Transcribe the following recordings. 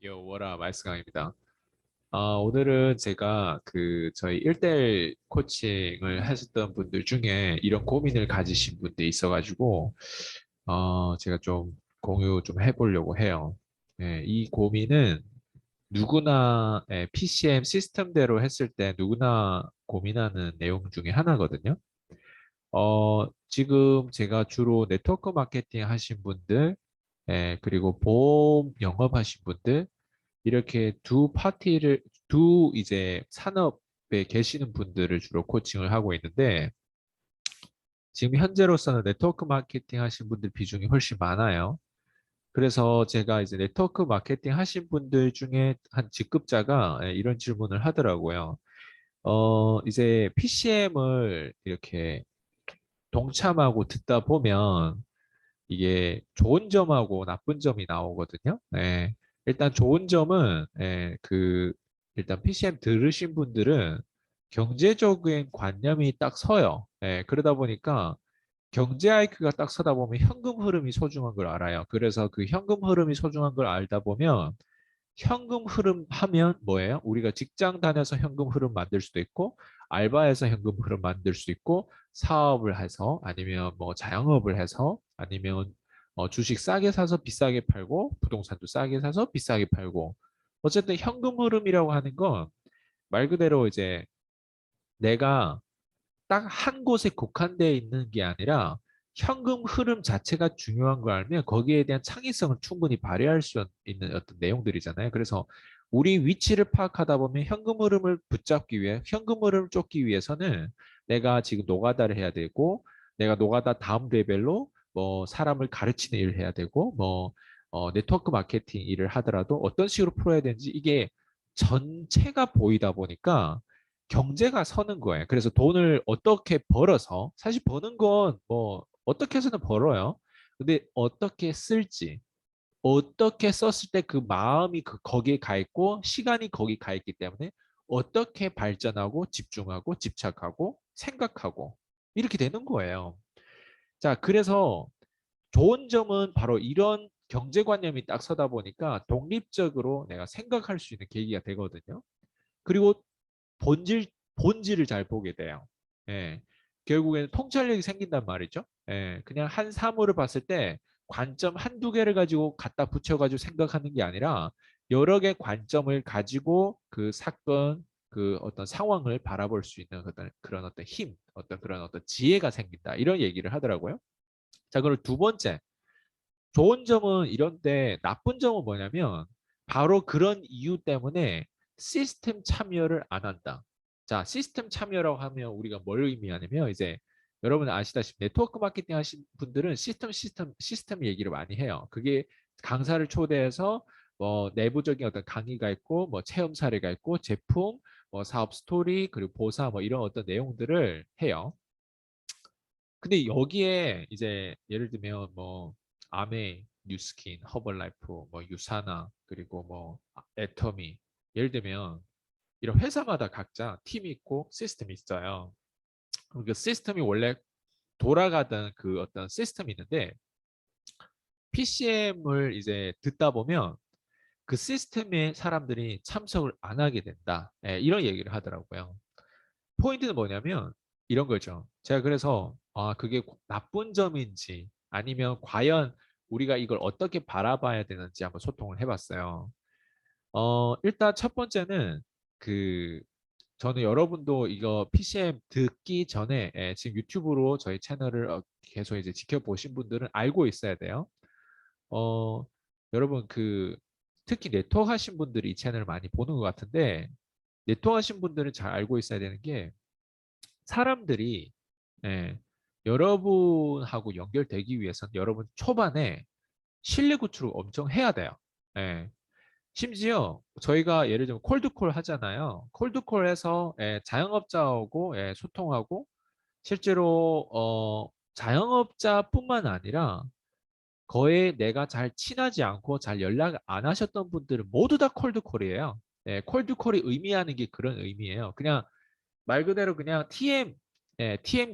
워라 말스강입니다. 오늘은 제가 저희 1대1 코칭을 하셨던 분들 중에 이런 고민을 가지신 분들이 있어가지고, 제가 좀 공유 좀 해보려고 해요. 이 고민은 누구나 PCM 시스템대로 했을 때 누구나 고민하는 내용 중에 하나거든요. 지금 제가 주로 네트워크 마케팅 하신 분들, 그리고 보험 영업하신 분들, 이렇게 두 이제 산업에 계시는 분들을 주로 코칭을 하고 있는데, 지금 현재로서는 네트워크 마케팅 하신 분들 비중이 훨씬 많아요. 그래서 제가 이제 네트워크 마케팅 하신 분들 중에 한 직급자가 이런 질문을 하더라고요. 이제 PCM을 이렇게 동참하고 듣다 보면 이게 좋은 점하고 나쁜 점이 나오거든요. 일단 좋은 점은 일단 PCM 들으신 분들은 경제적인 관념이 딱 서요. 그러다 보니까 경제 IQ가 딱 서다 보면 현금 흐름이 소중한 걸 알아요. 그래서 그 현금 흐름이 소중한 걸 알다 보면 현금 흐름 하면 뭐예요? 우리가 직장 다녀서 현금 흐름 만들 수도 있고, 알바해서 현금 흐름 만들 수도 있고, 사업을 해서, 아니면 뭐 자영업을 해서, 아니면 주식 싸게 사서 비싸게 팔고, 부동산도 싸게 사서 비싸게 팔고. 어쨌든 현금 흐름이라고 하는 건 말 그대로 이제 내가 딱 한 곳에 국한되어 있는 게 아니라 현금 흐름 자체가 중요한 걸 알면 거기에 대한 창의성을 충분히 발휘할 수 있는 어떤 내용들이잖아요. 그래서 우리 위치를 파악하다 보면 현금 흐름을 붙잡기 위해 현금 흐름을 쫓기 위해서는 내가 지금 노가다를 해야 되고 내가 노가다 다음 레벨로 뭐 사람을 가르치는 일을 해야 되고 뭐 네트워크 마케팅 일을 하더라도 어떤 식으로 풀어야 되는지 이게 전체가 보이다 보니까 경제가 서는 거예요. 그래서 돈을 어떻게 벌어서, 사실 버는 건 뭐, 어떻게 해서는 벌어요. 근데 어떻게 쓸지, 어떻게 썼을 때 그 마음이 거기에 가 있고, 시간이 거기 가 있기 때문에 어떻게 발전하고, 집중하고, 집착하고, 생각하고, 이렇게 되는 거예요. 자, 그래서 좋은 점은 바로 이런 경제관념이 딱 서다 보니까 독립적으로 내가 생각할 수 있는 계기가 되거든요. 그리고 본질, 본질을 잘 보게 돼요. 예. 결국에는 통찰력이 생긴단 말이죠. 그냥 한 사물을 봤을 때 관점 한두 개를 가지고 갖다 붙여가지고 생각하는 게 아니라 여러 개 관점을 가지고 그 사건, 그 어떤 상황을 바라볼 수 있는 어떤 그런 어떤 힘, 어떤 그런 어떤 지혜가 생긴다. 이런 얘기를 하더라고요. 자, 그리고 두 번째. 좋은 점은 이런데 나쁜 점은 뭐냐면 바로 그런 이유 때문에 시스템 참여를 안 한다. 자, 시스템 참여라고 하면 우리가 뭘 의미하냐면 이제 여러분 아시다시피 네트워크 마케팅 하신 분들은 시스템 얘기를 많이 해요. 그게 강사를 초대해서 뭐 내부적인 어떤 강의가 있고 뭐 체험 사례가 있고 제품, 뭐 사업 스토리 그리고 보사 뭐 이런 어떤 내용들을 해요. 근데 여기에 이제 예를 들면 뭐 아메, 뉴스킨, 허벌라이프, 뭐 유사나 그리고 뭐 애터미 예를 들면 이런 회사마다 각자 팀이 있고 시스템이 있어요. 그럼 그 시스템이 원래 돌아가던 그 어떤 시스템이 있는데 PCM을 이제 듣다 보면 그 시스템에 사람들이 참석을 안 하게 된다. 이런 얘기를 하더라고요. 포인트는 뭐냐면 이런 거죠. 제가 그래서 그게 나쁜 점인지 아니면 과연 우리가 이걸 어떻게 바라봐야 되는지 한번 소통을 해봤어요. 일단 첫 번째는 그 저는 여러분도 이거 PCM 듣기 전에 지금 유튜브로 저희 채널을 계속 이제 지켜보신 분들은 알고 있어야 돼요. 어, 여러분 특히 네트워크 하신 분들이 이 채널을 많이 보는 것 같은데 네트워크 하신 분들은 잘 알고 있어야 되는 게 사람들이 예, 여러분하고 연결되기 위해서는 여러분 초반에 신뢰 구축을 엄청 해야 돼요. 예. 심지어 저희가 예를 들면 콜드콜 하잖아요. 콜드콜해서 자영업자하고 소통하고 실제로 자영업자뿐만 아니라 거의 내가 잘 친하지 않고 잘 연락 안 하셨던 분들은 모두 다 콜드콜이에요. 콜드콜이 의미하는 게 그런 의미예요. 그냥 말 그대로 그냥 TM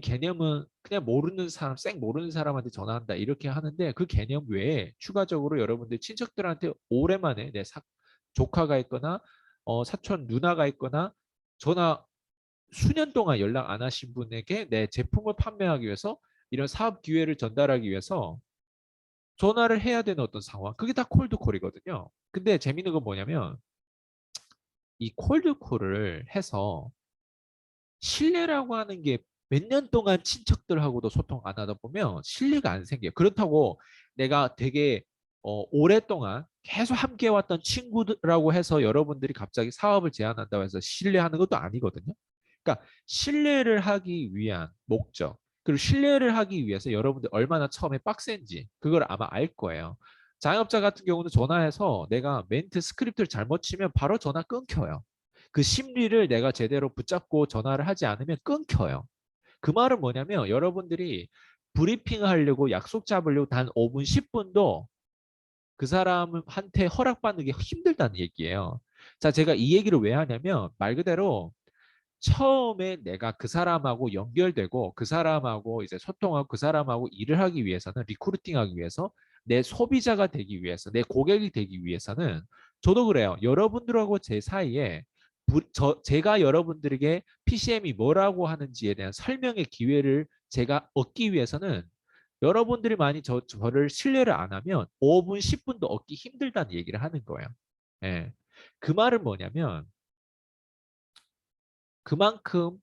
개념은 그냥 모르는 사람, 쌩 모르는 사람한테 전화한다 이렇게 하는데 그 개념 외에 추가적으로 여러분들 친척들한테 오랜만에 조카가 있거나 사촌 누나가 있거나 전화 수년 동안 연락 안 하신 분에게 내 제품을 판매하기 위해서 이런 사업 기회를 전달하기 위해서 전화를 해야 되는 어떤 상황. 그게 다 콜드콜이거든요. 근데 재밌는 건 뭐냐면 이 콜드콜을 해서 신뢰라고 하는 게 몇 년 동안 친척들하고도 소통 안 하다 보면 신뢰가 안 생겨요. 그렇다고 내가 되게 오랫동안 계속 함께 왔던 친구들이라고 해서 여러분들이 갑자기 사업을 제안한다고 해서 신뢰하는 것도 아니거든요. 그러니까 신뢰를 하기 위한 목적, 그리고 신뢰를 하기 위해서 여러분들 얼마나 처음에 빡센지 그걸 아마 알 거예요. 자영업자 같은 경우는 전화해서 내가 멘트 스크립트를 잘못 치면 바로 전화 끊겨요. 그 심리를 내가 제대로 붙잡고 전화를 하지 않으면 끊겨요. 그 말은 뭐냐면 여러분들이 브리핑 하려고 약속 잡으려고 단 5분, 10분도 그 사람한테 허락받는 게 힘들다는 얘기예요. 자, 제가 이 얘기를 왜 하냐면 말 그대로 처음에 내가 그 사람하고 연결되고 그 사람하고 이제 소통하고 그 사람하고 일을 하기 위해서는 리크루팅하기 위해서 내 소비자가 되기 위해서 내 고객이 되기 위해서는 저도 그래요. 여러분들하고 제 사이에 제가 여러분들에게 PCM이 뭐라고 하는지에 대한 설명의 기회를 제가 얻기 위해서는 여러분들이 많이 저를 신뢰를 안 하면 5분, 10분도 얻기 힘들다는 얘기를 하는 거예요. 예. 그 말은 뭐냐면 그만큼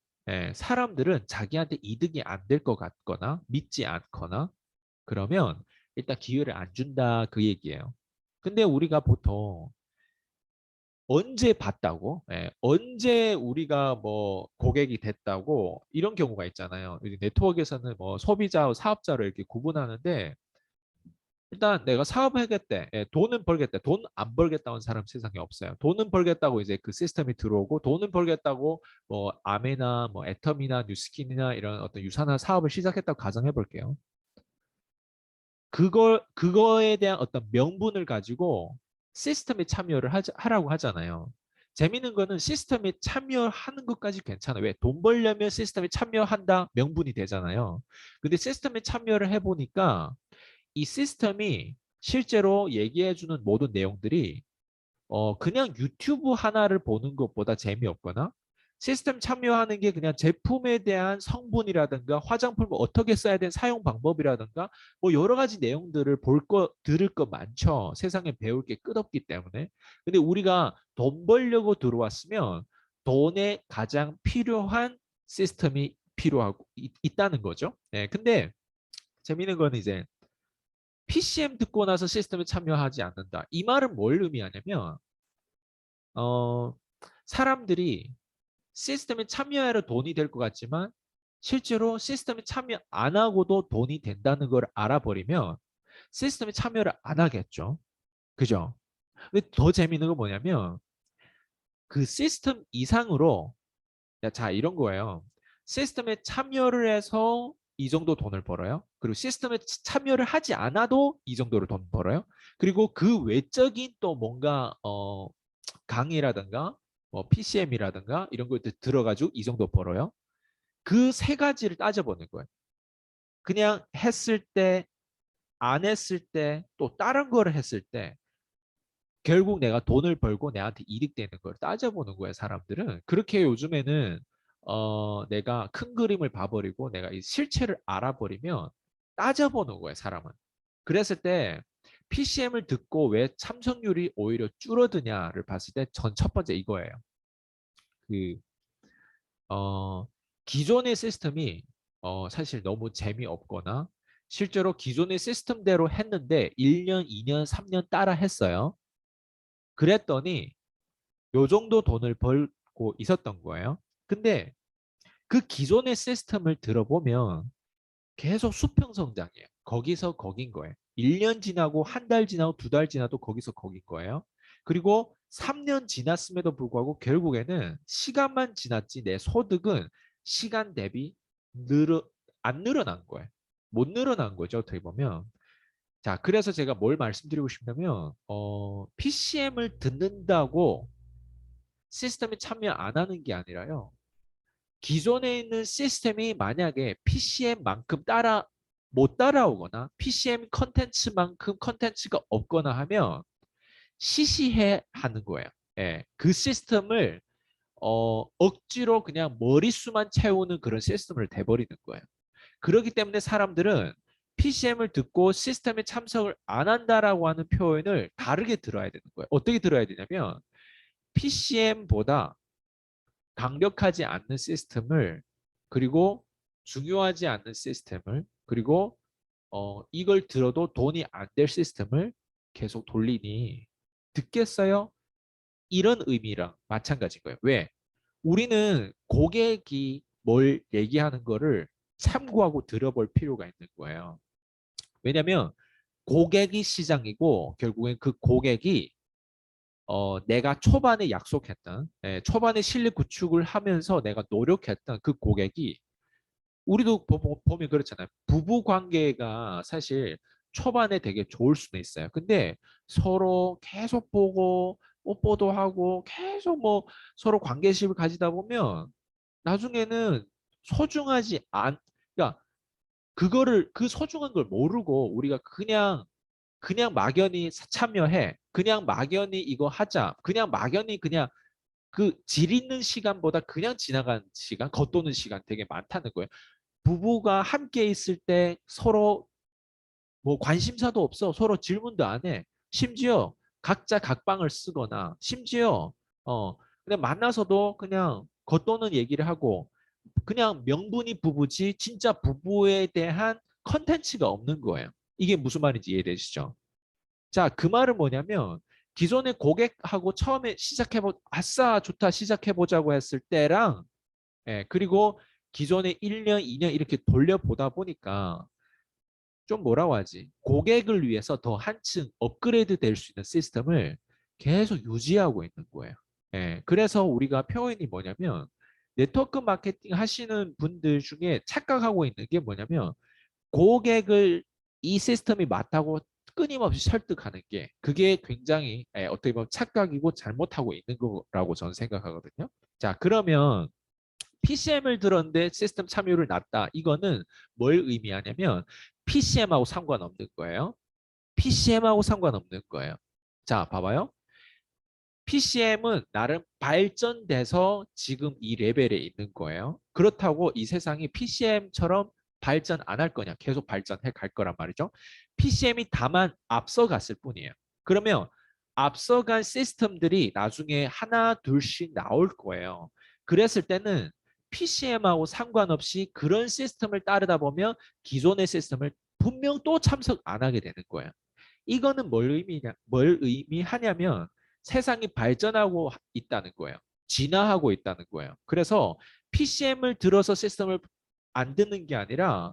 사람들은 자기한테 이득이 안 될 것 같거나 믿지 않거나 그러면 일단 기회를 안 준다 그 얘기예요. 근데 우리가 보통 언제 봤다고? 언제 우리가 뭐 고객이 됐다고 이런 경우가 있잖아요. 네트워크에서는 뭐 소비자, 사업자를 이렇게 구분하는데 일단 내가 사업을 하겠대. 돈은 벌겠대. 돈 안 벌겠다는 사람 세상에 없어요. 돈은 벌겠다고 이제 그 시스템이 들어오고 돈은 벌겠다고 뭐 아메나 뭐 애텀이나 뉴스킨이나 이런 어떤 유사한 사업을 시작했다고 가정해 볼게요. 그거에 대한 어떤 명분을 가지고 시스템에 참여를 하라고 하잖아요. 재밌는 거는 시스템에 참여하는 것까지 괜찮아요. 왜? 돈 벌려면 시스템에 참여한다 명분이 되잖아요. 근데 시스템에 참여를 해보니까 이 시스템이 실제로 얘기해주는 모든 내용들이 그냥 유튜브 하나를 보는 것보다 재미없거나 시스템 참여하는 게 그냥 제품에 대한 성분이라든가 화장품을 어떻게 써야 되는 사용 방법이라든가 뭐 여러 가지 내용들을 들을 거 많죠. 세상에 배울 게 끝없기 때문에. 근데 우리가 돈 벌려고 들어왔으면 돈에 가장 필요한 시스템이 필요하고 있다는 거죠. 네, 근데 재미있는 거는 이제 PCM 듣고 나서 시스템에 참여하지 않는다. 이 말은 뭘 의미하냐면 어, 사람들이 시스템에 참여하려 돈이 될 것 같지만 실제로 시스템에 참여 안 하고도 돈이 된다는 걸 알아버리면 시스템에 참여를 안 하겠죠. 그죠? 근데 더 재미있는 건 뭐냐면 그 시스템 이상으로 자 이런 거예요. 시스템에 참여를 해서 이 정도 돈을 벌어요. 그리고 시스템에 참여를 하지 않아도 이 정도로 돈 벌어요. 그리고 그 외적인 또 뭔가 강의라든가 뭐 PCM이라든가 이런 것들 들어가지고 이 정도 벌어요. 그 세 가지를 따져보는 거예요. 그냥 했을 때, 안 했을 때, 또 다른 거를 했을 때 결국 내가 돈을 벌고 내한테 이득되는 걸 따져보는 거예요, 사람들은. 그렇게 요즘에는 내가 큰 그림을 봐버리고 내가 이 실체를 알아버리면 따져보는 거예요, 사람은. 그랬을 때 PCM을 듣고 왜 참석률이 오히려 줄어드냐를 봤을 때 전 첫 번째 이거예요. 그 어, 기존의 시스템이 사실 너무 재미없거나 실제로 기존의 시스템대로 했는데 1년, 2년, 3년 따라 했어요. 그랬더니 요 정도 돈을 벌고 있었던 거예요. 근데 그 기존의 시스템을 들어보면 계속 수평 성장이에요. 거기서 거긴 거예요. 1년 지나고 한 달 지나고 두 달 지나도 거기서 거긴 거예요. 그리고 3년 지났음에도 불구하고 결국에는 시간만 지났지 내 소득은 시간 대비 안 늘어난 거예요. 못 늘어난 거죠. 어떻게 보면. 자, 그래서 제가 뭘 말씀드리고 싶냐면 PCM을 듣는다고 시스템에 참여 안 하는 게 아니라요. 기존에 있는 시스템이 만약에 PCM만큼 못 따라오거나 PCM 컨텐츠만큼 컨텐츠가 없거나 하면 시시해 하는 거예요. 예, 그 시스템을 억지로 그냥 머릿수만 채우는 그런 시스템을 돼버리는 거예요. 그렇기 때문에 사람들은 PCM을 듣고 시스템에 참석을 안 한다라고 하는 표현을 다르게 들어야 되는 거예요. 어떻게 들어야 되냐면 PCM보다 강력하지 않는 시스템을 그리고 중요하지 않는 시스템을 그리고 이걸 들어도 돈이 안 될 시스템을 계속 돌리니 듣겠어요? 이런 의미랑 마찬가지인 거예요. 왜? 우리는 고객이 뭘 얘기하는 거를 참고하고 들어볼 필요가 있는 거예요. 왜냐하면 고객이 시장이고 결국엔 그 고객이 내가 초반에 약속했던 초반에 실력 구축을 하면서 내가 노력했던 그 고객이 우리도 보면 그렇잖아요. 부부 관계가 사실 초반에 되게 좋을 수도 있어요. 근데 서로 계속 보고 뽀뽀도 하고 계속 뭐 서로 관계심을 가지다 보면 나중에는 소중하지 않, 그러니까 그거를 그 소중한 걸 모르고 우리가 그냥 막연히 참여해. 그냥 막연히 이거 하자. 그냥 막연히 그냥 그 질 있는 시간보다 그냥 지나간 시간, 겉도는 시간 되게 많다는 거예요. 부부가 함께 있을 때 서로 뭐 관심사도 없어. 서로 질문도 안 해. 심지어 각자 각방을 쓰거나 심지어 그냥 만나서도 그냥 겉도는 얘기를 하고 그냥 명분이 부부지 진짜 부부에 대한 컨텐츠가 없는 거예요. 이게 무슨 말인지 이해되시죠? 자, 그 말은 뭐냐면 기존의 고객하고 처음에 아싸 좋다 시작해보자고 했을 때랑 그리고 기존의 1년, 2년 이렇게 돌려보다 보니까 좀 뭐라고 하지? 고객을 위해서 더 한층 업그레이드 될 수 있는 시스템을 계속 유지하고 있는 거예요. 그래서 우리가 표현이 뭐냐면 네트워크 마케팅 하시는 분들 중에 착각하고 있는 게 뭐냐면 고객을 이 시스템이 맞다고 끊임없이 설득하는 게 그게 굉장히 어떻게 보면 착각이고 잘못하고 있는 거라고 저는 생각하거든요. 자, 그러면 PCM을 들었는데 시스템 참여율을 낮다. 이거는 뭘 의미하냐면 PCM하고 상관없는 거예요. PCM하고 상관없는 거예요. 자, 봐봐요. PCM은 나름 발전돼서 지금 이 레벨에 있는 거예요. 그렇다고 이 세상이 PCM처럼 발전 안 할 거냐? 계속 발전해 갈 거란 말이죠. PCM이 다만 앞서갔을 뿐이에요. 그러면 앞서간 시스템들이 나중에 하나 둘씩 나올 거예요. 그랬을 때는 PCM하고 상관없이 그런 시스템을 따르다 보면 기존의 시스템을 분명 또 참석 안 하게 되는 거예요. 이거는 뭘 의미하냐면 세상이 발전하고 있다는 거예요. 진화하고 있다는 거예요. 그래서 PCM을 들어서 시스템을 안 듣는 게 아니라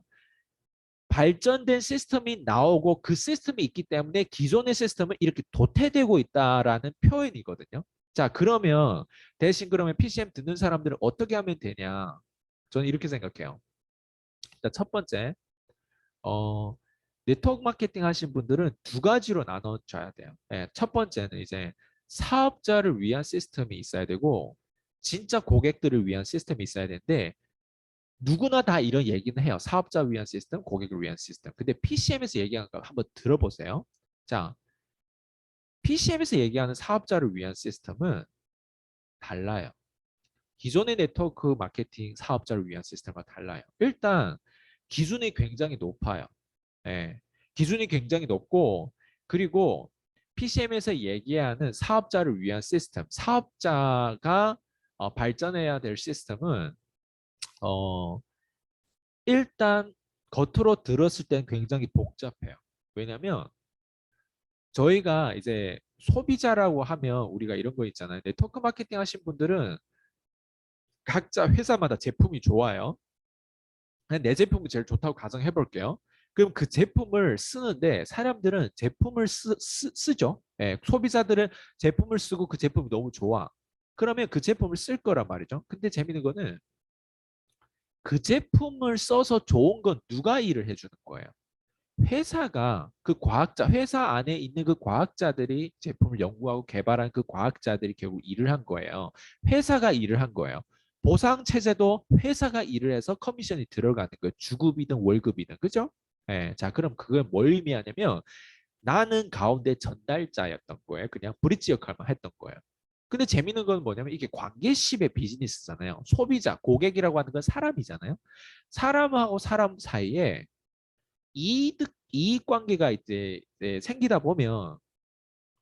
발전된 시스템이 나오고 그 시스템이 있기 때문에 기존의 시스템은 이렇게 도태되고 있다라는 표현이거든요. 자, 그러면 대신 그러면 PCM 듣는 사람들은 어떻게 하면 되냐? 저는 이렇게 생각해요. 일단 첫 번째, 어, 네트워크 마케팅 하신 분들은 두 가지로 나눠줘야 돼요. 첫 번째는 이제 사업자를 위한 시스템이 있어야 되고 진짜 고객들을 위한 시스템이 있어야 되는데 누구나 다 이런 얘기는 해요. 사업자 위한 시스템, 고객을 위한 시스템. 근데 PCM에서 얘기하는 거 한번 들어보세요. 자, PCM에서 얘기하는 사업자를 위한 시스템은 달라요. 기존의 네트워크 마케팅 사업자를 위한 시스템과 달라요. 일단 기준이 굉장히 높아요. 예, 기준이 굉장히 높고 그리고 PCM에서 얘기하는 사업자를 위한 시스템, 사업자가 발전해야 될 시스템은 어, 일단 겉으로 들었을 땐 굉장히 복잡해요. 왜냐하면 저희가 이제 소비자라고 하면 우리가 이런 거 있잖아요. 네트워크 마케팅 하신 분들은 각자 회사마다 제품이 좋아요. 내 제품이 제일 좋다고 가정해 볼게요. 그럼 그 제품을 쓰는데 사람들은 제품을 쓰죠. 소비자들은 제품을 쓰고 그 제품이 너무 좋아. 그러면 그 제품을 쓸 거란 말이죠. 근데 재밌는 거는 그 제품을 써서 좋은 건 누가 일을 해주는 거예요? 회사가 회사 안에 있는 그 과학자들이 제품을 연구하고 개발한 그 과학자들이 결국 일을 한 거예요. 회사가 일을 한 거예요. 보상 체제도 회사가 일을 해서 커미션이 들어가는 거예요. 주급이든 월급이든 그죠? 자, 그럼 그건 뭘 의미하냐면 나는 가운데 전달자였던 거예요. 그냥 브릿지 역할만 했던 거예요. 근데 재밌는 건 뭐냐면 이게 관계십의 비즈니스잖아요. 소비자, 고객이라고 하는 건 사람이잖아요. 사람하고 사람 사이에 이익 관계가 이제 생기다 보면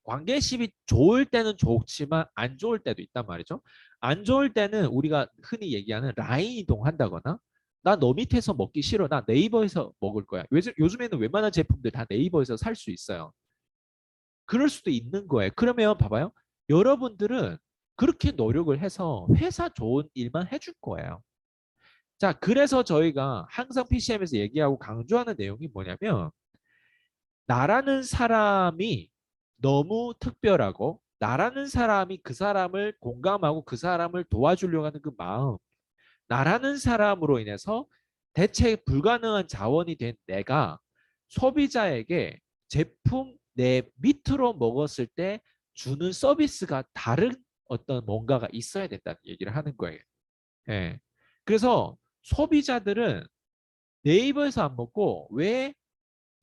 관계십이 좋을 때는 좋지만 안 좋을 때도 있단 말이죠. 안 좋을 때는 우리가 흔히 얘기하는 라인 이동한다거나 나 너 밑에서 먹기 싫어. 나 네이버에서 먹을 거야. 요즘에는 웬만한 제품들 다 네이버에서 살 수 있어요. 그럴 수도 있는 거예요. 그러면 봐봐요. 여러분들은 그렇게 노력을 해서 회사 좋은 일만 해줄 거예요. 자, 그래서 저희가 항상 PCM에서 얘기하고 강조하는 내용이 뭐냐면 나라는 사람이 너무 특별하고 나라는 사람이 그 사람을 공감하고 그 사람을 도와주려고 하는 그 마음, 나라는 사람으로 인해서 대체 불가능한 자원이 된 내가 소비자에게 제품 내 밑으로 먹었을 때 주는 서비스가 다른 어떤 뭔가가 있어야 된다는 얘기를 하는 거예요. 예. 그래서 소비자들은 네이버에서 안 먹고 왜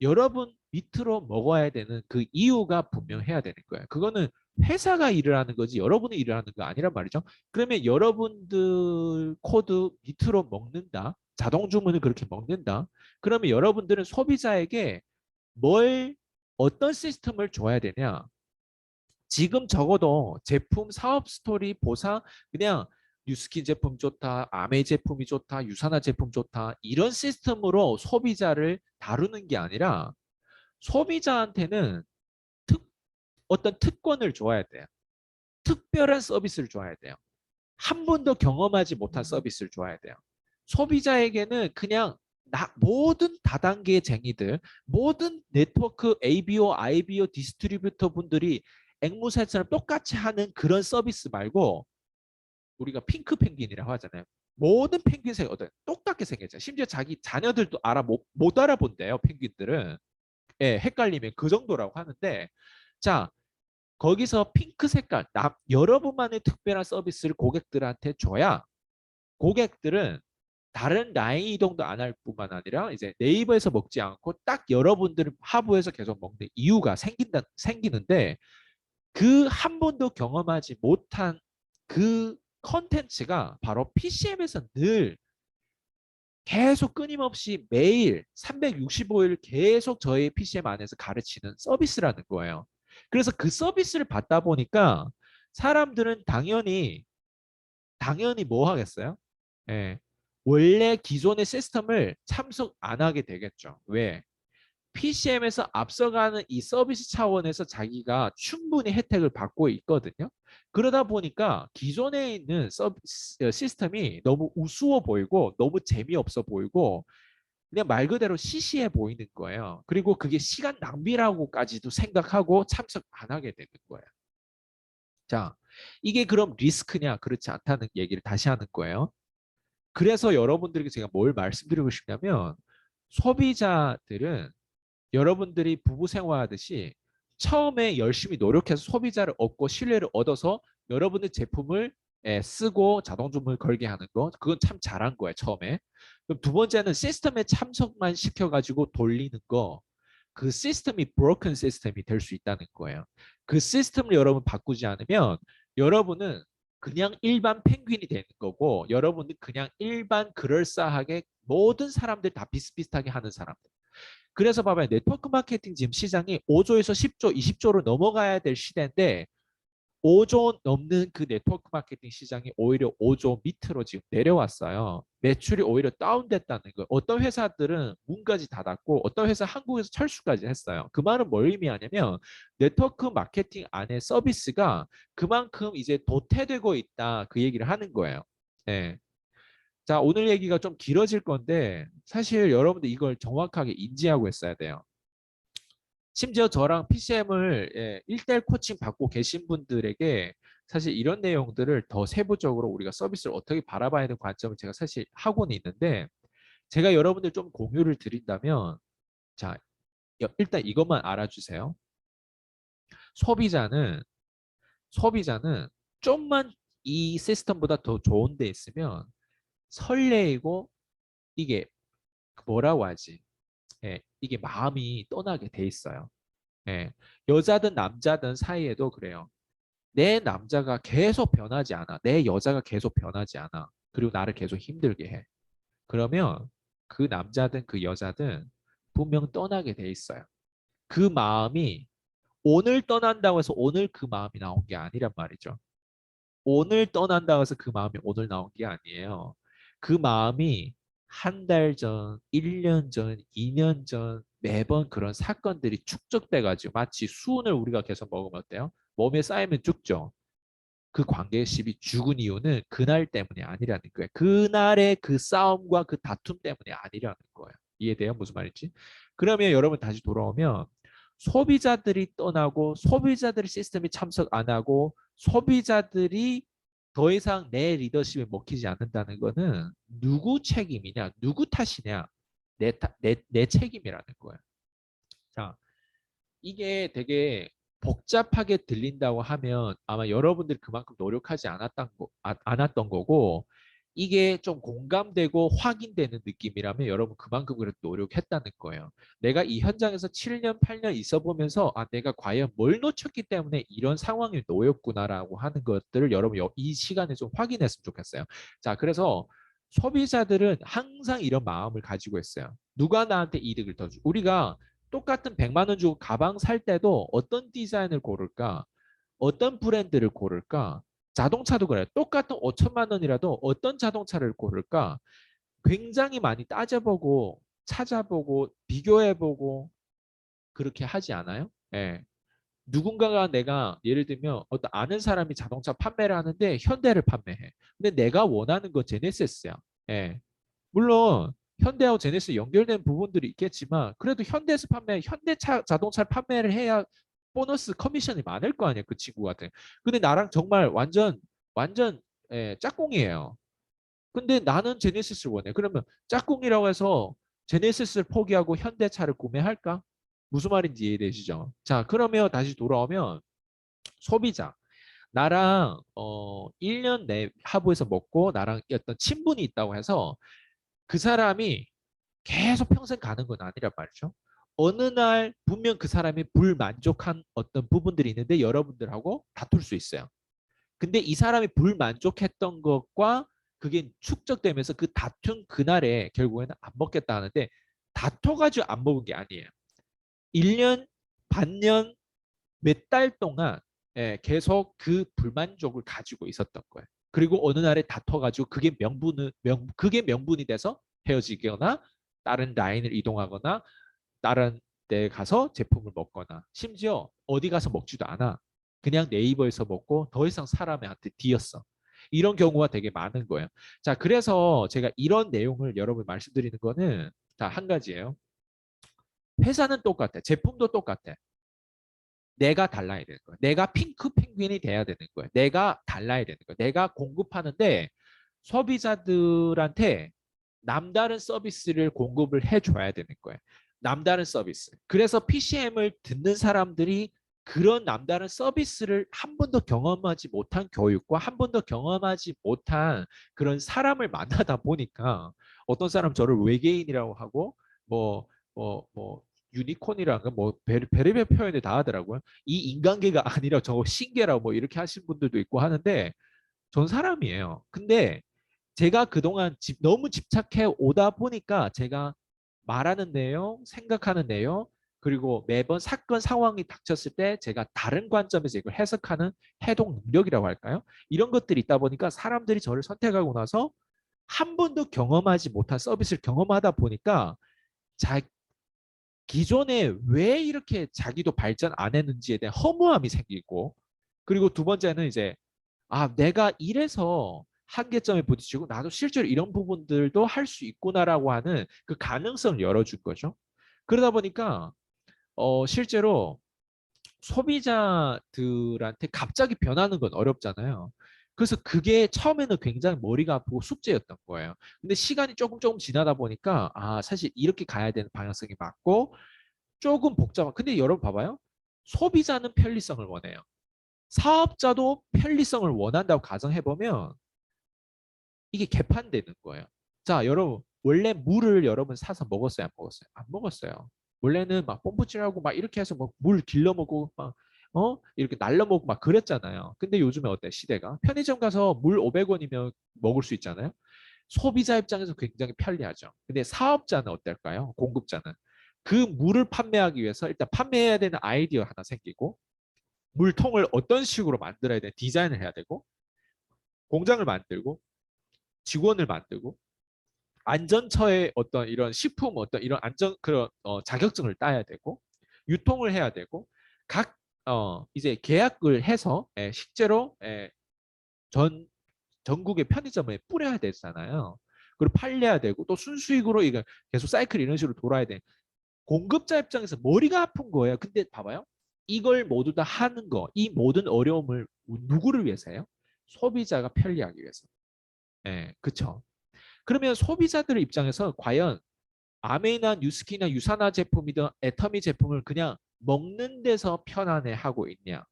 여러분 밑으로 먹어야 되는 그 이유가 분명해야 되는 거예요. 그거는 회사가 일을 하는 거지 여러분이 일을 하는 거 아니란 말이죠. 그러면 여러분들 코드 밑으로 먹는다. 자동 주문을 그렇게 먹는다. 그러면 여러분들은 소비자에게 뭘 어떤 시스템을 줘야 되냐. 지금 적어도 제품 사업 스토리 보상 그냥 뉴스킨 제품 좋다, 아메 제품이 좋다, 유산화 제품 좋다 이런 시스템으로 소비자를 다루는 게 아니라 소비자한테는 어떤 특권을 줘야 돼요. 특별한 서비스를 줘야 돼요. 한 번도 경험하지 못한 서비스를 줘야 돼요. 소비자에게는 그냥 모든 다단계 쟁이들, 모든 네트워크 ABO, IBO 디스트리뷰터 분들이 앵무새처럼 똑같이 하는 그런 서비스 말고 우리가 핑크 펭귄이라고 하잖아요. 모든 펭귄색 똑같게 생겼죠. 심지어 자기 자녀들도 못 알아본대요. 펭귄들은. 예, 헷갈리면 그 정도라고 하는데 자 거기서 핑크 색깔 여러분만의 특별한 서비스를 고객들한테 줘야 고객들은 다른 라인 이동도 안 할 뿐만 아니라 이제 네이버에서 먹지 않고 딱 여러분들 하부에서 계속 먹는 이유가 생기는데 그 한 번도 경험하지 못한 그 컨텐츠가 바로 PCM에서 늘 계속 끊임없이 매일 365일 계속 저희 PCM 안에서 가르치는 서비스라는 거예요. 그래서 그 서비스를 받다 보니까 사람들은 당연히 뭐 하겠어요? 예. 원래 기존의 시스템을 참석 안 하게 되겠죠. 왜? PCM에서 앞서가는 이 서비스 차원에서 자기가 충분히 혜택을 받고 있거든요. 그러다 보니까 기존에 있는 시스템이 너무 우스워 보이고 너무 재미없어 보이고 그냥 말 그대로 시시해 보이는 거예요. 그리고 그게 시간 낭비라고까지도 생각하고 참석 안 하게 되는 거예요. 자, 이게 그럼 리스크냐? 그렇지 않다는 얘기를 다시 하는 거예요. 그래서 여러분들에게 제가 뭘 말씀드리고 싶냐면 소비자들은 여러분들이 부부 생활하듯이 처음에 열심히 노력해서 소비자를 얻고 신뢰를 얻어서 여러분의 제품을 쓰고 자동 주문을 걸게 하는 거 그건 참 잘한 거예요 처음에. 그럼 두 번째는 시스템에 참석만 시켜가지고 돌리는 거 그 시스템이 broken 시스템이 될 수 있다는 거예요. 그 시스템을 여러분 바꾸지 않으면 여러분은 그냥 일반 펭귄이 되는 거고 여러분은 그냥 일반 그럴싸하게 모든 사람들 다 비슷비슷하게 하는 사람들. 그래서 봐봐요. 네트워크 마케팅 지금 시장이 5조에서 10조, 20조로 넘어가야 될 시대인데 5조 넘는 그 네트워크 마케팅 시장이 오히려 5조 밑으로 지금 내려왔어요. 매출이 오히려 다운됐다는 거예요. 어떤 회사들은 문까지 닫았고 어떤 회사 한국에서 철수까지 했어요. 그 말은 뭘 의미하냐면 네트워크 마케팅 안에 서비스가 그만큼 이제 도태되고 있다 그 얘기를 하는 거예요. 네. 자, 오늘 얘기가 좀 길어질 건데 사실 여러분들 이걸 정확하게 인지하고 있어야 돼요. 심지어 저랑 PCM을 1대1 코칭 받고 계신 분들에게 사실 이런 내용들을 더 세부적으로 우리가 서비스를 어떻게 바라봐야 하는 관점을 제가 사실 하고는 있는데 제가 여러분들 좀 공유를 드린다면 자, 일단 이것만 알아주세요. 소비자는 소비자는 좀만 이 시스템보다 더 좋은 데 있으면 설레이고 이게 뭐라고 하지? 이게 마음이 떠나게 돼 있어요. 예. 여자든 남자든 사이에도 그래요. 내 남자가 계속 변하지 않아. 내 여자가 계속 변하지 않아. 그리고 나를 계속 힘들게 해. 그러면 그 남자든 그 여자든 분명 떠나게 돼 있어요. 그 마음이 오늘 떠난다고 해서 오늘 그 마음이 나온 게 아니란 말이죠. 오늘 떠난다고 해서 그 마음이 오늘 나온 게 아니에요. 그 마음이 한 달 전, 1년 전, 2년 전 매번 그런 사건들이 축적돼가지고 마치 수은을 우리가 계속 먹으면 어때요? 몸에 쌓이면 죽죠. 그 관계십이 죽은 이유는 그날 때문이 아니라는 거예요. 그날의 그 싸움과 그 다툼 때문이 아니라는 거예요. 이해돼요? 무슨 말인지? 그러면 여러분 다시 돌아오면 소비자들이 떠나고 소비자들의 시스템이 참석 안 하고 소비자들이 더 이상 내 리더십에 먹히지 않는다는 거는 누구 책임이냐? 누구 탓이냐? 내 책임이라는 거예요. 자, 이게 되게 복잡하게 들린다고 하면 아마 여러분들이 그만큼 노력하지 않았던 거고 이게 좀 공감되고 확인되는 느낌이라면 여러분 그만큼 그래도 노력했다는 거예요. 내가 이 현장에서 7년, 8년 있어 보면서 아, 내가 과연 뭘 놓쳤기 때문에 이런 상황에 놓였구나라고 하는 것들을 여러분 이 시간에 좀 확인했으면 좋겠어요. 자, 그래서 소비자들은 항상 이런 마음을 가지고 있어요. 누가 나한테 이득을 더 주? 우리가 똑같은 100만 원 주고 가방 살 때도 어떤 디자인을 고를까? 어떤 브랜드를 고를까? 자동차도 그래요. 똑같은 5천만 원이라도 어떤 자동차를 고를까? 굉장히 많이 따져보고 찾아보고 비교해보고 그렇게 하지 않아요? 예. 누군가가 내가 예를 들면 어떤 아는 사람이 자동차 판매를 하는데 현대를 판매해. 근데 내가 원하는 거 제네시스야. 예. 물론 현대하고 제네시스 연결된 부분들이 있겠지만 그래도 현대에서 현대차 자동차를 판매를 해야 보너스 커미션이 많을 거 아니에요. 그 친구 같은. 근데 나랑 정말 완전 짝꿍이에요. 근데 나는 제네시스를 원해. 그러면 짝꿍이라고 해서 제네시스를 포기하고 현대차를 구매할까? 무슨 말인지 이해되시죠? 자, 그러면 다시 돌아오면 소비자. 나랑 1년 내 하부에서 먹고 나랑 어떤 친분이 있다고 해서 그 사람이 계속 평생 가는 건 아니란 말이죠. 어느 날 분명 그 사람이 불만족한 어떤 부분들이 있는데 여러분들하고 다툴 수 있어요. 근데 이 사람이 불만족했던 것과 그게 축적되면서 그 다툰 그날에 결국에는 안 먹겠다 하는데 다퉈가지고 안 먹은 게 아니에요. 1년, 반년, 몇 달 동안 계속 그 불만족을 가지고 있었던 거예요. 그리고 어느 날에 다퉈가지고 그게 명분이 돼서 헤어지거나 다른 라인을 이동하거나 다른 데 가서 제품을 먹거나 심지어 어디 가서 먹지도 않아. 그냥 네이버에서 먹고 더 이상 사람한테 뒤었어. 이런 경우가 되게 많은 거예요. 자, 그래서 제가 이런 내용을 여러분 말씀드리는 거는 다 한 가지예요. 회사는 똑같아. 제품도 똑같아. 내가 달라야 되는 거야. 내가 핑크 펭귄이 돼야 되는 거야. 내가 달라야 되는 거야. 내가 공급하는데 소비자들한테 남다른 서비스를 공급을 해줘야 되는 거예요. 남다른 서비스. 그래서 PCM을 듣는 사람들이 그런 남다른 서비스를 한 번도 경험하지 못한 교육과 한 번도 경험하지 못한 그런 사람을 만나다 보니까 어떤 사람 저를 외계인이라고 하고 뭐, 뭐, 유니콘이라는 뭐 별의별 표현을 다 하더라고요. 이 인간계가 아니라 저거 신계라고 뭐 이렇게 하신 분들도 있고 하는데 전 사람이에요. 근데 제가 그동안 너무 집착해 오다 보니까 제가 말하는 내용, 생각하는 내용, 그리고 매번 사건 상황이 닥쳤을 때 제가 다른 관점에서 이걸 해석하는 해동 능력이라고 할까요? 이런 것들이 있다 보니까 사람들이 저를 선택하고 나서 한 번도 경험하지 못한 서비스를 경험하다 보니까 자, 기존에 왜 이렇게 자기도 발전 안 했는지에 대한 허무함이 생기고 그리고 두 번째는 이제 아, 내가 이래서 한계점에 부딪히고 나도 실제로 이런 부분들도 할 수 있구나라고 하는 그 가능성을 열어준 거죠. 그러다 보니까 실제로 소비자들한테 갑자기 변하는 건 어렵잖아요. 그래서 그게 처음에는 굉장히 머리가 아프고 숙제였던 거예요. 근데 시간이 조금 지나다 보니까 아, 사실 이렇게 가야 되는 방향성이 맞고 조금 복잡한. 근데 여러분 봐봐요. 소비자는 편리성을 원해요. 사업자도 편리성을 원한다고 가정해보면 이게 개판되는 거예요. 자, 여러분 원래 물을 여러분 사서 먹었어요? 안 먹었어요? 안 먹었어요. 원래는 막 펌프질하고 막 이렇게 해서 뭐 물 길러 먹고 막 이렇게 날려 먹고 막 그랬잖아요. 근데 요즘에 어때 시대가? 편의점 가서 물 500원이면 먹을 수 있잖아요. 소비자 입장에서 굉장히 편리하죠. 근데 사업자는 어떨까요? 공급자는 그 물을 판매하기 위해서 일단 판매해야 되는 아이디어 하나 생기고 물통을 어떤 식으로 만들어야 되는 디자인을 해야 되고 공장을 만들고 직원을 만들고 안전처의 어떤 이런 식품 어떤 이런 안전 그런 자격증을 따야 되고 유통을 해야 되고 각 이제 계약을 해서 실제로 전 전국의 편의점에 뿌려야 되잖아요. 그리고 팔려야 되고 또 순수익으로 이거 계속 사이클 이런 식으로 돌아야 돼. 공급자 입장에서 머리가 아픈 거예요. 근데 봐봐요. 이걸 모두 다 하는 거, 이 모든 어려움을 누구를 위해서 해요? 소비자가 편리하기 위해서. 예, 그쵸. 그러면 소비자들 입장에서 과연 아메이나 뉴스키나 유산화 제품이든 애터미 제품을 그냥 먹는 데서 편안해 하고 있냐?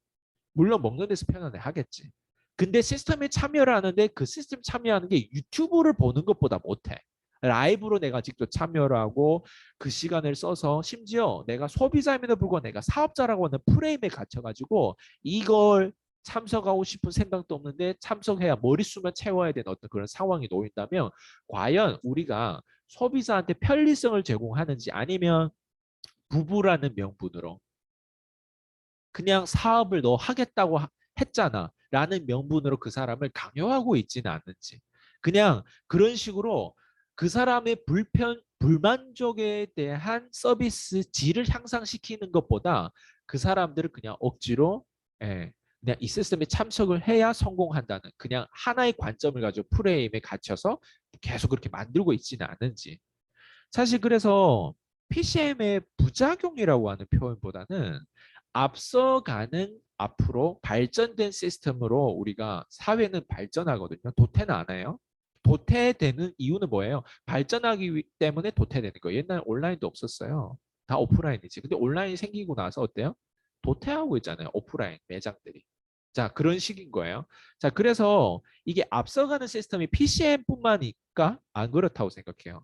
물론 먹는 데서 편안해 하겠지. 근데 시스템에 참여를 하는데 그 시스템 참여하는 게 유튜브를 보는 것보다 못해. 라이브로 내가 직접 참여를 하고 그 시간을 써서 심지어 내가 소비자임에도 불구하고 내가 사업자라고 하는 프레임에 갇혀가지고 이걸 참석하고 싶은 생각도 없는데 참석해야 머릿수만 채워야 되는 어떤 그런 상황이 놓인다면 과연 우리가 소비자한테 편리성을 제공하는지 아니면 부부라는 명분으로 그냥 사업을 너 하겠다고 했잖아 라는 명분으로 그 사람을 강요하고 있지는 않는지 그냥 그런 식으로 그 사람의 불만족에 대한 서비스 질을 향상시키는 것보다 그 사람들을 그냥 억지로 그냥 이 시스템에 참석을 해야 성공한다는 그냥 하나의 관점을 가지고 프레임에 갇혀서 계속 그렇게 만들고 있지는 않은지 사실 그래서 PCM의 부작용이라고 하는 표현보다는 앞서가는 앞으로 발전된 시스템으로 우리가 사회는 발전하거든요. 도태는 안 해요. 도태되는 이유는 뭐예요? 발전하기 때문에 도태되는 거예요. 옛날 온라인도 없었어요. 다 오프라인이지. 근데 온라인이 생기고 나서 어때요? 도태하고 있잖아요. 오프라인 매장들이. 자, 그런 식인 거예요. 자, 그래서 이게 앞서가는 시스템이 PCM뿐만일까? 안 그렇다고 생각해요.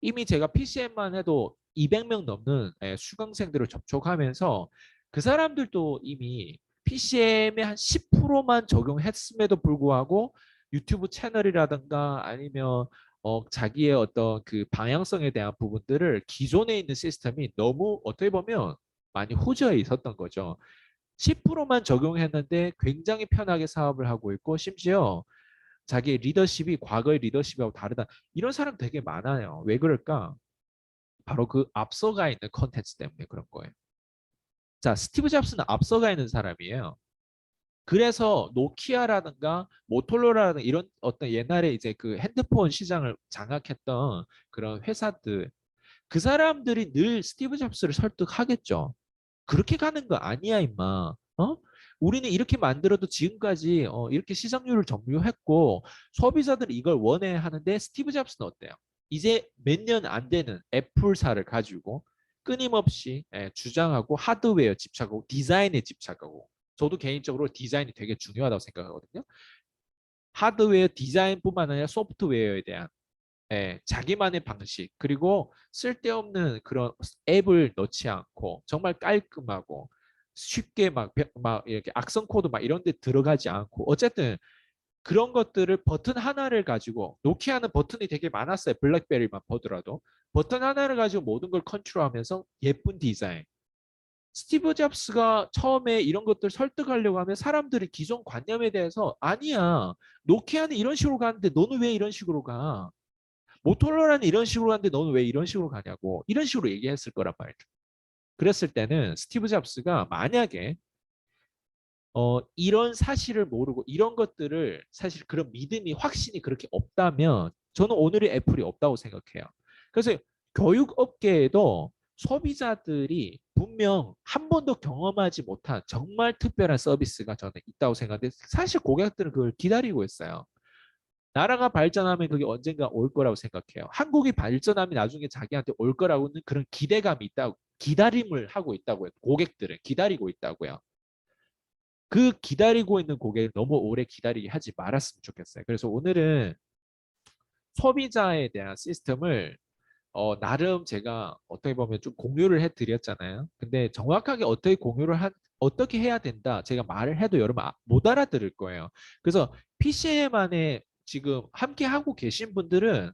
이미 제가 PCM만 해도 200명 넘는 수강생들을 접촉하면서 그 사람들도 이미 PCM의 한 10%만 적용했음에도 불구하고 유튜브 채널이라든가 아니면 자기의 어떤 그 방향성에 대한 부분들을 기존에 있는 시스템이 너무 어떻게 보면 많이 호재에 있었던 거죠. 10%만 적용했는데 굉장히 편하게 사업을 하고 있고 심지어 자기의 리더십이 과거의 리더십하고 다르다. 이런 사람 되게 많아요. 왜 그럴까? 바로 그 앞서가 있는 컨텐츠 때문에 그런 거예요. 자, 스티브 잡스는 앞서가 있는 사람이에요. 그래서 노키아라든가 모토로라라든가 이런 어떤 옛날에 이제 그 핸드폰 시장을 장악했던 그런 회사들 그 사람들이 늘 스티브 잡스를 설득하겠죠. 그렇게 가는 거 아니야, 임마. 우리는 이렇게 만들어도 지금까지 이렇게 시장률을 점유했고 소비자들이 이걸 원해 하는데 스티브 잡스는 어때요? 이제 몇 년 안 되는 애플사를 가지고 끊임없이 주장하고 하드웨어 집착하고 디자인에 집착하고 저도 개인적으로 디자인이 되게 중요하다고 생각하거든요. 하드웨어 디자인뿐만 아니라 소프트웨어에 대한 자기만의 방식 그리고 쓸데없는 그런 앱을 넣지 않고 정말 깔끔하고 쉽게 막 이렇게 악성 코드 막 이런 데 들어가지 않고 어쨌든 그런 것들을 버튼 하나를 가지고 노키아는 버튼이 되게 많았어요. 블랙베리만 보더라도 버튼 하나를 가지고 모든 걸 컨트롤하면서 예쁜 디자인 스티브 잡스가 처음에 이런 것들 설득하려고 하면 사람들이 기존 관념에 대해서 아니야 노키아는 이런 식으로 가는데 너는 왜 이런 식으로 가 모토로라는 이런 식으로 가는데 너는 왜 이런 식으로 가냐고 이런 식으로 얘기했을 거란 말이죠. 그랬을 때는 스티브 잡스가 만약에 이런 사실을 모르고 이런 것들을 사실 그런 믿음이 확신이 그렇게 없다면 저는 오늘의 애플이 없다고 생각해요. 그래서 교육 업계에도 소비자들이 분명 한 번도 경험하지 못한 정말 특별한 서비스가 저는 있다고 생각하는데 사실 고객들은 그걸 기다리고 있어요. 나라가 발전하면 그게 언젠가 올 거라고 생각해요. 한국이 발전하면 나중에 자기한테 올 거라고는 그런 기대감이 있다고, 기다림을 하고 있다고요. 고객들은 기다리고 있다고요. 그 기다리고 있는 고객을 너무 오래 기다리게 하지 말았으면 좋겠어요. 그래서 오늘은 소비자에 대한 시스템을 나름 제가 어떻게 보면 좀 공유를 해드렸잖아요. 근데 정확하게 어떻게 해야 된다. 제가 말을 해도 여러분 못 알아들을 거예요. 그래서 PCM 안에 지금 함께 하고 계신 분들은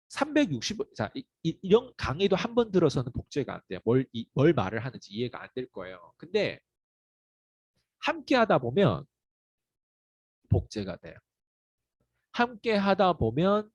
360, 자, 이런 강의도 한 번 들어서는 복제가 안 돼요. 뭘 말을 하는지 이해가 안 될 거예요. 근데 함께 하다 보면 복제가 돼요. 함께 하다 보면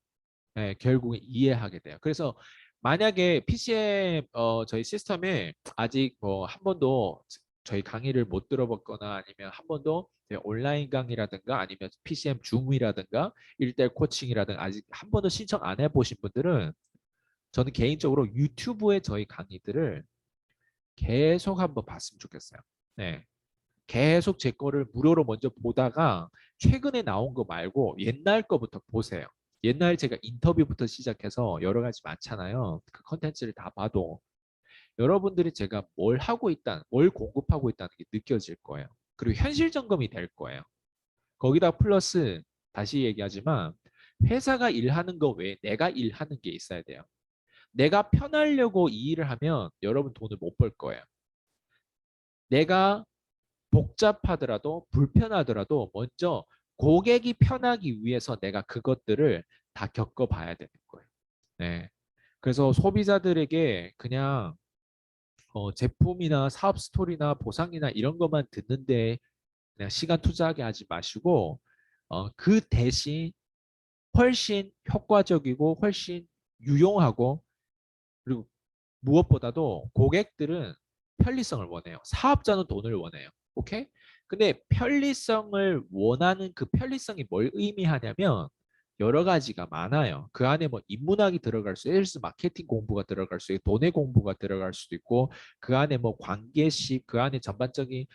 결국에 이해하게 돼요. 그래서 만약에 PCM 저희 시스템에 아직 뭐 한 번도 저희 강의를 못 들어봤거나 아니면 한 번도 온라인 강의라든가 아니면 PCM 줌이라든가 1대1 코칭이라든가 아직 한 번도 신청 안 해보신 분들은 저는 개인적으로 유튜브에 저희 강의들을 계속 한번 봤으면 좋겠어요. 네. 계속 제 거를 무료로 먼저 보다가 최근에 나온 거 말고 옛날 거부터 보세요. 옛날 제가 인터뷰부터 시작해서 여러 가지 많잖아요. 그 컨텐츠를 다 봐도 여러분들이 제가 뭘 공급하고 있다는 게 느껴질 거예요. 그리고 현실 점검이 될 거예요. 거기다 플러스 다시 얘기하지만 회사가 일하는 거 외에 내가 일하는 게 있어야 돼요. 내가 편하려고 이 일을 하면 여러분 돈을 못 벌 거예요. 내가 복잡하더라도 불편하더라도 먼저 고객이 편하기 위해서 내가 그것들을 다 겪어봐야 되는 거예요. 네. 그래서 소비자들에게 그냥 제품이나 사업 스토리나 보상이나 이런 것만 듣는데 그냥 시간 투자하게 하지 마시고 그 대신 훨씬 효과적이고 훨씬 유용하고 그리고 무엇보다도 고객들은 편리성을 원해요. 사업자는 돈을 원해요. 오케이? 근데 편리성을 원하는 그 편리성이 뭘 의미하냐면 여러 가지가 많아요. 그 안에 뭐 인문학이 들어갈 수, 세일스 마케팅 공부가 들어갈 수 있고, 돈의 공부가 들어갈 수도 있고, 그 안에 뭐 관계식, 그 안에 전반적인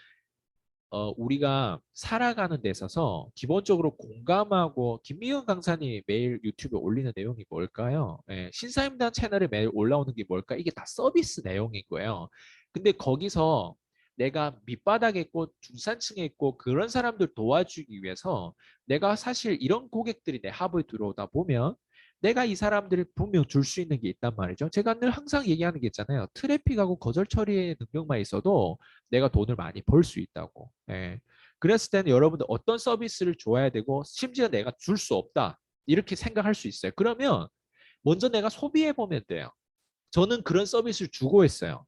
우리가 살아가는 데 있어서 기본적으로 공감하고 김미경 강사님 매일 유튜브에 올리는 내용이 뭘까요? 신사임당 채널에 매일 올라오는 게 뭘까? 이게 다 서비스 내용인 거예요. 근데 거기서 내가 밑바닥에 있고 중산층에 있고 그런 사람들 도와주기 위해서 내가 사실 이런 고객들이 내 하부에 들어오다 보면 내가 이 사람들을 분명 줄 수 있는 게 있단 말이죠. 제가 늘 항상 얘기하는 게 있잖아요. 트래픽하고 거절 처리의 능력만 있어도 내가 돈을 많이 벌 수 있다고. 그랬을 때는 여러분들 어떤 서비스를 줘야 되고 심지어 내가 줄 수 없다. 이렇게 생각할 수 있어요. 그러면 먼저 내가 소비해 보면 돼요. 저는 그런 서비스를 주고 있어요.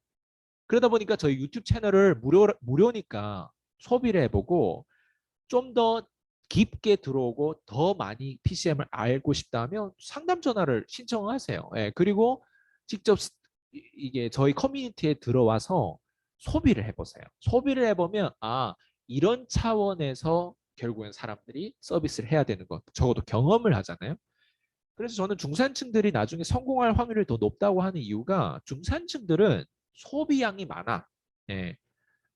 그러다 보니까 저희 유튜브 채널을 무료니까 소비를 해보고 좀 더 깊게 들어오고 더 많이 PCM을 알고 싶다면 상담 전화를 신청하세요. 그리고 직접 이게 저희 커뮤니티에 들어와서 소비를 해보세요. 소비를 해보면 이런 차원에서 결국엔 사람들이 서비스를 해야 되는 것 적어도 경험을 하잖아요. 그래서 저는 중산층들이 나중에 성공할 확률이 더 높다고 하는 이유가 중산층들은 소비량이 많아. 예,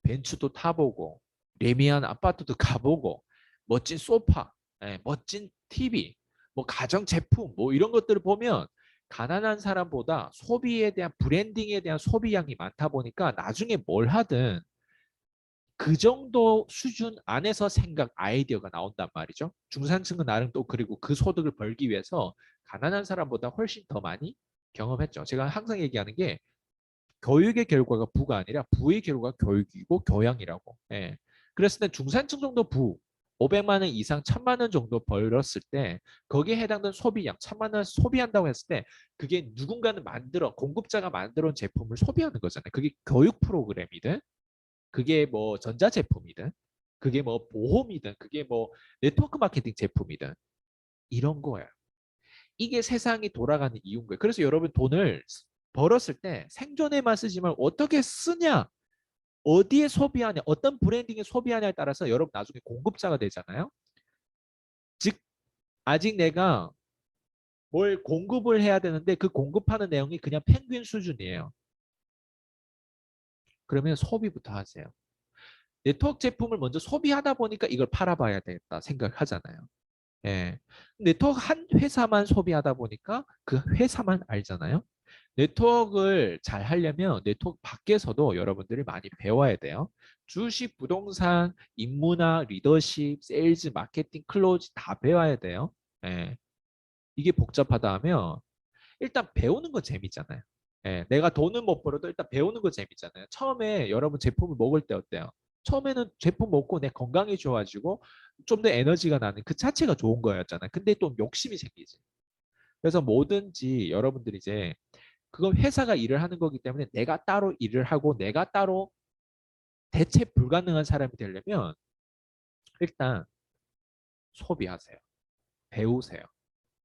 벤츠도 타보고 레미안 아파트도 가보고 멋진 소파, 멋진 TV, 뭐 가전 제품 뭐 이런 것들을 보면 가난한 사람보다 소비에 대한 브랜딩에 대한 소비량이 많다 보니까 나중에 뭘 하든 그 정도 수준 안에서 생각 아이디어가 나온단 말이죠. 중산층은 나름 또 그리고 그 소득을 벌기 위해서 가난한 사람보다 훨씬 더 많이 경험했죠. 제가 항상 얘기하는 게 교육의 결과가 부가 아니라 부의 결과가 교육이고 교양이라고. 그랬을 때 중산층 정도 500만 원 이상 1000만 원 정도 벌었을 때 거기에 해당되는 소비량 1000만 원 소비한다고 했을 때 그게 누군가는 공급자가 만들어 온 제품을 소비하는 거잖아요. 그게 교육 프로그램이든 그게 뭐 전자제품이든 그게 뭐 보험이든 그게 뭐 네트워크 마케팅 제품이든 이런 거예요. 이게 세상이 돌아가는 이유인 거예요. 그래서 여러분 돈을 벌었을 때 생존에만 쓰지 말고 어떻게 쓰냐, 어디에 소비하냐, 어떤 브랜딩에 소비하냐에 따라서 여러분 나중에 공급자가 되잖아요. 즉 아직 내가 뭘 공급을 해야 되는데 그 공급하는 내용이 그냥 펭귄 수준이에요. 그러면 소비부터 하세요. 네트워크 제품을 먼저 소비하다 보니까 이걸 팔아봐야 되겠다 생각하잖아요. 예. 네트워크 한 회사만 소비하다 보니까 그 회사만 알잖아요. 네트워크를 잘 하려면 네트워크 밖에서도 여러분들이 많이 배워야 돼요. 주식, 부동산, 인문학, 리더십, 세일즈, 마케팅, 클로즈 다 배워야 돼요. 예. 이게 복잡하다 하면 일단 배우는 거 재밌잖아요. 예, 내가 돈은 못 벌어도 일단 배우는 거 재밌잖아요. 처음에 여러분 제품을 먹을 때 어때요? 처음에는 제품 먹고 내 건강이 좋아지고 좀 더 에너지가 나는 그 자체가 좋은 거였잖아요. 근데 또 욕심이 생기지. 그래서 뭐든지 여러분들이 이제 그건 회사가 일을 하는 거기 때문에 내가 따로 일을 하고 내가 따로 대체 불가능한 사람이 되려면 일단 소비하세요. 배우세요.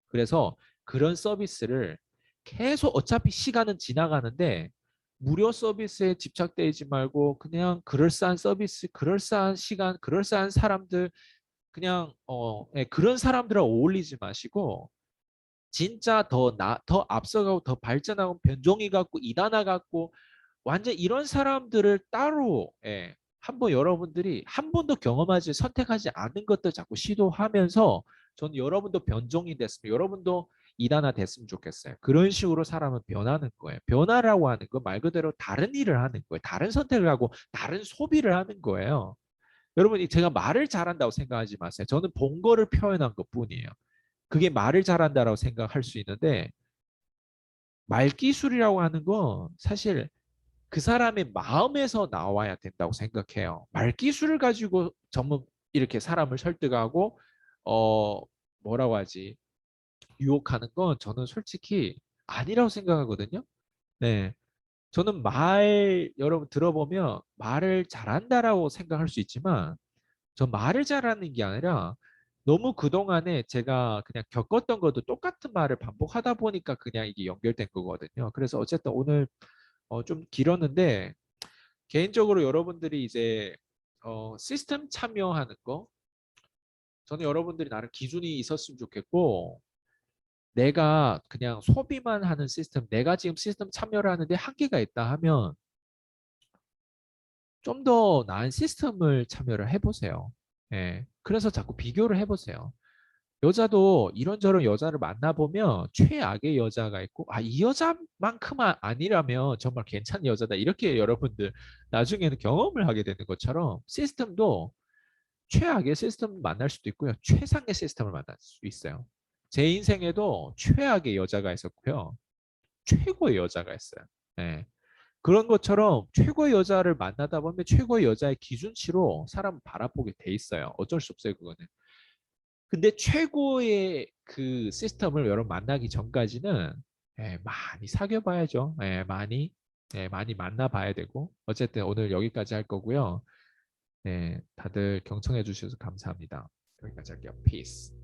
그래서 그런 서비스를 계속 어차피 시간은 지나가는데 무료 서비스에 집착되지 말고 그냥 그럴싸한 서비스, 그럴싸한 시간, 그럴싸한 사람들 그냥 예, 그런 사람들하고 어울리지 마시고 진짜 더 앞서가고 더 발전하고 변종이 갖고 이단아 갖고 완전 이런 사람들을 따로 예, 한번 여러분들이 한 번도 경험하지 선택하지 않은 것들 자꾸 시도하면서 저는 여러분도 변종이 됐으면 여러분도 이단아 됐으면 좋겠어요. 그런 식으로 사람은 변하는 거예요. 변화라고 하는 거 말 그대로 다른 일을 하는 거예요. 다른 선택을 하고 다른 소비를 하는 거예요. 여러분 제가 말을 잘한다고 생각하지 마세요. 저는 본 거를 표현한 것뿐이에요. 그게 말을 잘한다라고 생각할 수 있는데 말기술이라고 하는 건 사실 그 사람의 마음에서 나와야 된다고 생각해요. 말기술을 가지고 전부 이렇게 사람을 설득하고 어 뭐라고 하지? 유혹하는 건 저는 솔직히 아니라고 생각하거든요. 네. 저는 여러분 들어보면 말을 잘한다라고 생각할 수 있지만 저 말을 잘하는 게 아니라 너무 그동안에 제가 그냥 겪었던 것도 똑같은 말을 반복하다 보니까 그냥 이게 연결된 거거든요. 그래서 어쨌든 오늘 좀 길었는데 개인적으로 여러분들이 이제 시스템 참여하는 거 저는 여러분들이 나름 기준이 있었으면 좋겠고 내가 그냥 소비만 하는 시스템 내가 지금 시스템 참여를 하는데 한계가 있다 하면 좀 더 나은 시스템을 참여를 해보세요. 예. 그래서 자꾸 비교를 해보세요. 여자도 이런저런 여자를 만나보면 최악의 여자가 있고 아, 이 여자만큼은 아니라면 정말 괜찮은 여자다. 이렇게 여러분들 나중에는 경험을 하게 되는 것처럼 시스템도 최악의 시스템을 만날 수도 있고요. 최상의 시스템을 만날 수 있어요. 제 인생에도 최악의 여자가 있었고요. 최고의 여자가 있어요. 예. 그런 것처럼 최고의 여자를 만나다 보면 최고의 여자의 기준치로 사람을 바라보게 돼 있어요. 어쩔 수 없어요, 그거는. 근데 최고의 그 시스템을 여러분 만나기 전까지는 예, 많이 사귀어 봐야죠. 예, 많이 만나 봐야 되고. 어쨌든 오늘 여기까지 할 거고요. 네, 다들 경청해 주셔서 감사합니다. 여기까지 할게요. 피스.